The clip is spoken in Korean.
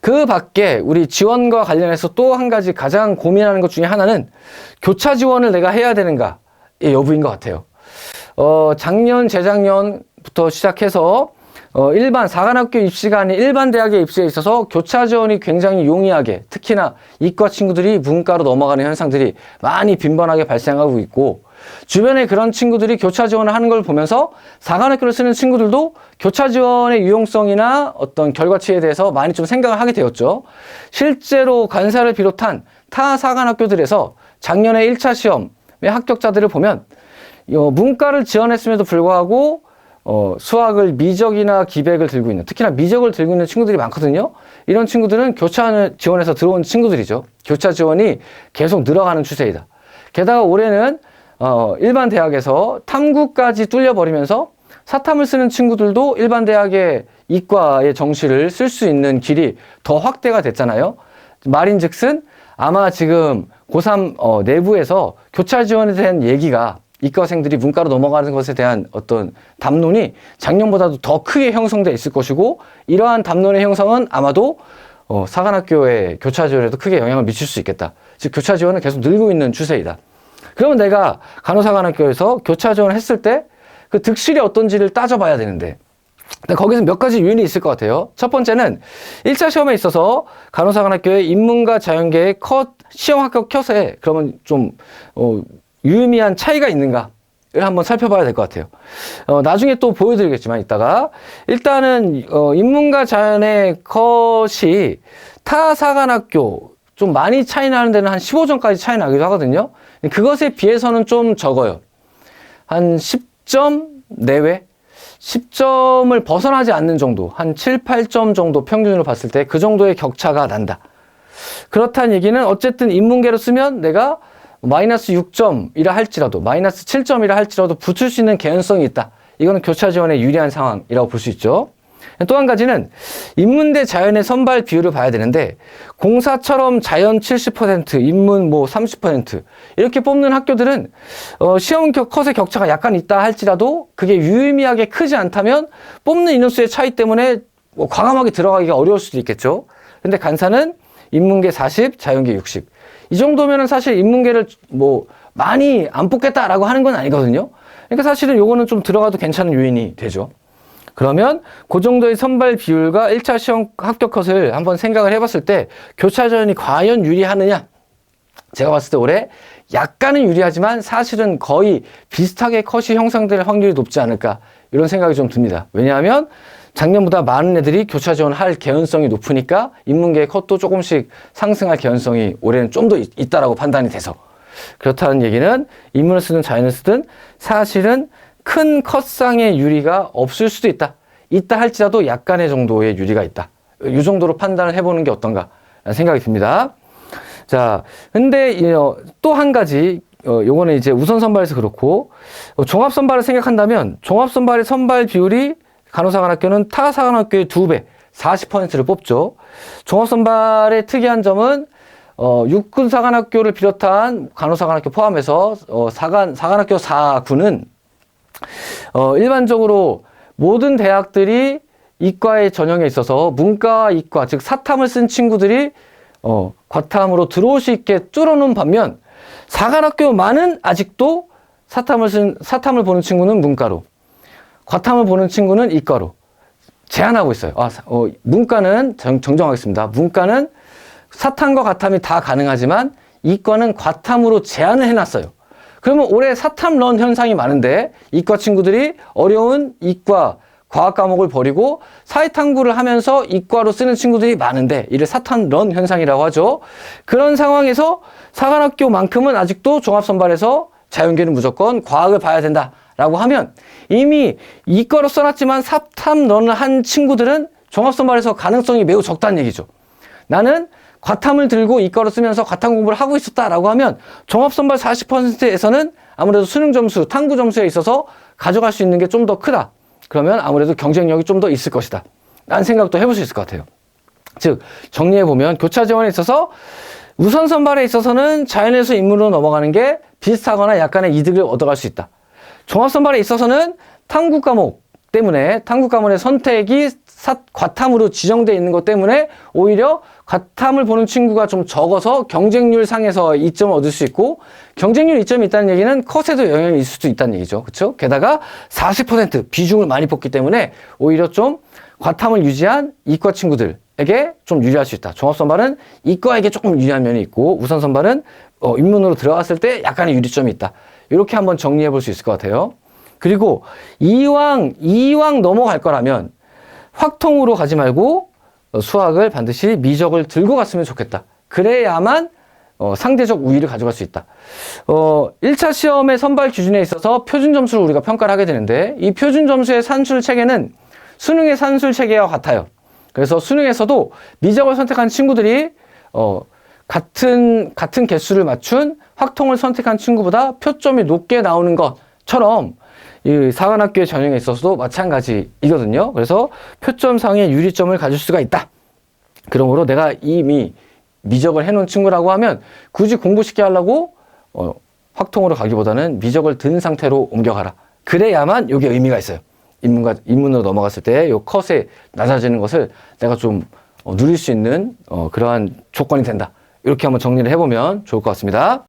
그 밖에 우리 지원과 관련해서 또 한 가지 가장 고민하는 것 중에 하나는 교차 지원을 내가 해야 되는가의 여부인 것 같아요. 작년, 재작년부터 시작해서 일반 사관학교 입시가 아닌 일반 대학의 입시에 있어서 교차 지원이 굉장히 용이하게, 특히나 이과 친구들이 문과로 넘어가는 현상들이 많이 빈번하게 발생하고 있고, 주변에 그런 친구들이 교차 지원을 하는 걸 보면서 사관학교를 쓰는 친구들도 교차 지원의 유용성이나 어떤 결과치에 대해서 많이 좀 생각을 하게 되었죠. 실제로 간사를 비롯한 타 사관학교들에서 작년에 1차 시험의 합격자들을 보면 문과를 지원했음에도 불구하고 수학을 미적이나 기백을 들고 있는, 특히나 미적을 들고 있는 친구들이 많거든요. 이런 친구들은 교차 지원에서 들어온 친구들이죠. 교차 지원이 계속 늘어가는 추세이다. 게다가 올해는 일반 대학에서 탐구까지 뚫려버리면서 사탐을 쓰는 친구들도 일반 대학의 이과의 정시를 쓸 수 있는 길이 더 확대가 됐잖아요. 말인즉슨 아마 지금 고3 내부에서 교차 지원에 대한 얘기가, 이과생들이 문과로 넘어가는 것에 대한 어떤 담론이 작년보다도 더 크게 형성돼 있을 것이고, 이러한 담론의 형성은 아마도 사관학교의 교차 지원에도 크게 영향을 미칠 수 있겠다. 즉 교차 지원은 계속 늘고 있는 추세이다. 그러면 내가 간호사관학교에서 교차 지원을 했을 때 그 득실이 어떤지를 따져봐야 되는데, 거기서 몇 가지 요인이 있을 것 같아요. 첫 번째는 1차 시험에 있어서 간호사관학교의 인문과 자연계의 시험 합격 컷에 그러면 좀 유의미한 차이가 있는가를 한번 살펴봐야 될 것 같아요. 나중에 또 보여드리겠지만 이따가, 일단은 인문과 자연의 컷이 타 사관학교 좀 많이 차이 나는 데는 한 15점까지 차이 나기도 하거든요. 그것에 비해서는 좀 적어요. 한 10점 내외? 10점을 벗어나지 않는 정도, 한 7, 8점 정도 평균으로 봤을 때 그 정도의 격차가 난다. 그렇다는 얘기는 어쨌든 인문계로 쓰면 내가 마이너스 6점이라 할지라도, 마이너스 7점이라 할지라도 붙을 수 있는 개연성이 있다. 이거는 교차 지원에 유리한 상황이라고 볼 수 있죠. 또 한 가지는 인문대 자연의 선발 비율을 봐야 되는데, 공사처럼 자연 70%, 인문 30% 이렇게 뽑는 학교들은 시험 컷의 격차가 약간 있다 할지라도 그게 유의미하게 크지 않다면 뽑는 인원수의 차이 때문에 과감하게 들어가기가 어려울 수도 있겠죠. 근데 간사는 인문계 40, 자연계 60. 이 정도면은 사실 인문계를 많이 안 뽑겠다라고 하는 건 아니거든요. 그러니까 사실은 요거는 좀 들어가도 괜찮은 요인이 되죠. 그러면 그 정도의 선발 비율과 1차 시험 합격 컷을 한번 생각을 해봤을 때 교차 지원이 과연 유리하느냐? 제가 봤을 때 올해 약간은 유리하지만 사실은 거의 비슷하게 컷이 형성될 확률이 높지 않을까, 이런 생각이 좀 듭니다. 왜냐하면 작년보다 많은 애들이 교차 지원할 개연성이 높으니까 인문계의 컷도 조금씩 상승할 개연성이 올해는 좀 더 있다라고 판단이 돼서, 그렇다는 얘기는 인문을 쓰든 자연을 쓰든 사실은 큰 컷상의 유리가 없을 수도 있다. 있다 할지라도 약간의 정도의 유리가 있다. 이 정도로 판단을 해보는 게 어떤가 생각이 듭니다. 자, 근데 또 한 가지, 요거는 이제 우선 선발에서 그렇고, 종합 선발을 생각한다면 종합 선발의 선발 비율이 간호사관학교는 타 사관학교의 2배, 40%를 뽑죠. 종합 선발의 특이한 점은 육군 사관학교를 비롯한 간호사관학교 포함해서 사관학교 4군은 일반적으로 모든 대학들이 이과의 전형에 있어서 문과와 이과, 즉 사탐을 쓴 친구들이 과탐으로 들어올 수 있게 뚫어놓은 반면, 사관학교만은 아직도 사탐을 보는 친구는 문과로, 과탐을 보는 친구는 이과로 제한하고 있어요. 문과는 정정하겠습니다. 문과는 사탐과 과탐이 다 가능하지만 이과는 과탐으로 제한을 해놨어요. 그러면 올해 사탐런 현상이 많은데 이과 친구들이 어려운 이과 과학 과목을 버리고 사회탐구를 하면서 이과로 쓰는 친구들이 많은데, 이를 사탐런 현상이라고 하죠. 그런 상황에서 사관학교만큼은 아직도 종합선발에서 자연계는 무조건 과학을 봐야 된다라고 하면, 이미 이과로 써놨지만 사탐런을 한 친구들은 종합선발에서 가능성이 매우 적다는 얘기죠. 나는 과탐을 들고 이과로 쓰면서 과탐 공부를 하고 있었다라고 하면 종합선발 40%에서는 아무래도 수능 점수, 탐구 점수에 있어서 가져갈 수 있는 게 좀 더 크다. 그러면 아무래도 경쟁력이 좀 더 있을 것이다. 라는 생각도 해볼 수 있을 것 같아요. 즉, 정리해보면 교차 지원에 있어서 우선 선발에 있어서는 자연에서 인문으로 넘어가는 게 비슷하거나 약간의 이득을 얻어갈 수 있다. 종합 선발에 있어서는 탐구 과목 때문에 탐구 과목의 선택이 과탐으로 지정되어 있는 것 때문에 오히려 과탐을 보는 친구가 좀 적어서 경쟁률 상에서 이점을 얻을 수 있고, 경쟁률 이점이 있다는 얘기는 컷에도 영향이 있을 수도 있다는 얘기죠. 그렇죠? 게다가 40% 비중을 많이 뽑기 때문에 오히려 좀 과탐을 유지한 이과 친구들에게 좀 유리할 수 있다. 종합선발은 이과에게 조금 유리한 면이 있고, 우선선발은 입문으로 들어갔을 때 약간의 유리점이 있다. 이렇게 한번 정리해 볼 수 있을 것 같아요. 그리고 이왕 넘어갈 거라면 확통으로 가지 말고 수학을 반드시 미적을 들고 갔으면 좋겠다. 그래야만 상대적 우위를 가져갈 수 있다. 1차 시험의 선발 기준에 있어서 표준 점수를 우리가 평가를 하게 되는데, 이 표준 점수의 산술 체계는 수능의 산술 체계와 같아요. 그래서 수능에서도 미적을 선택한 친구들이 같은 개수를 맞춘 확통을 선택한 친구보다 표점이 높게 나오는 것처럼 이 사관학교의 전형에 있어서도 마찬가지이거든요. 그래서 표점상의 유리점을 가질 수가 있다. 그러므로 내가 이미 미적을 해놓은 친구라고 하면 굳이 공부시켜 하려고 확통으로 가기보다는 미적을 든 상태로 옮겨가라. 그래야만 이게 의미가 있어요. 입문으로 넘어갔을 때 이 컷이 낮아지는 것을 내가 좀 누릴 수 있는 그러한 조건이 된다. 이렇게 한번 정리를 해보면 좋을 것 같습니다.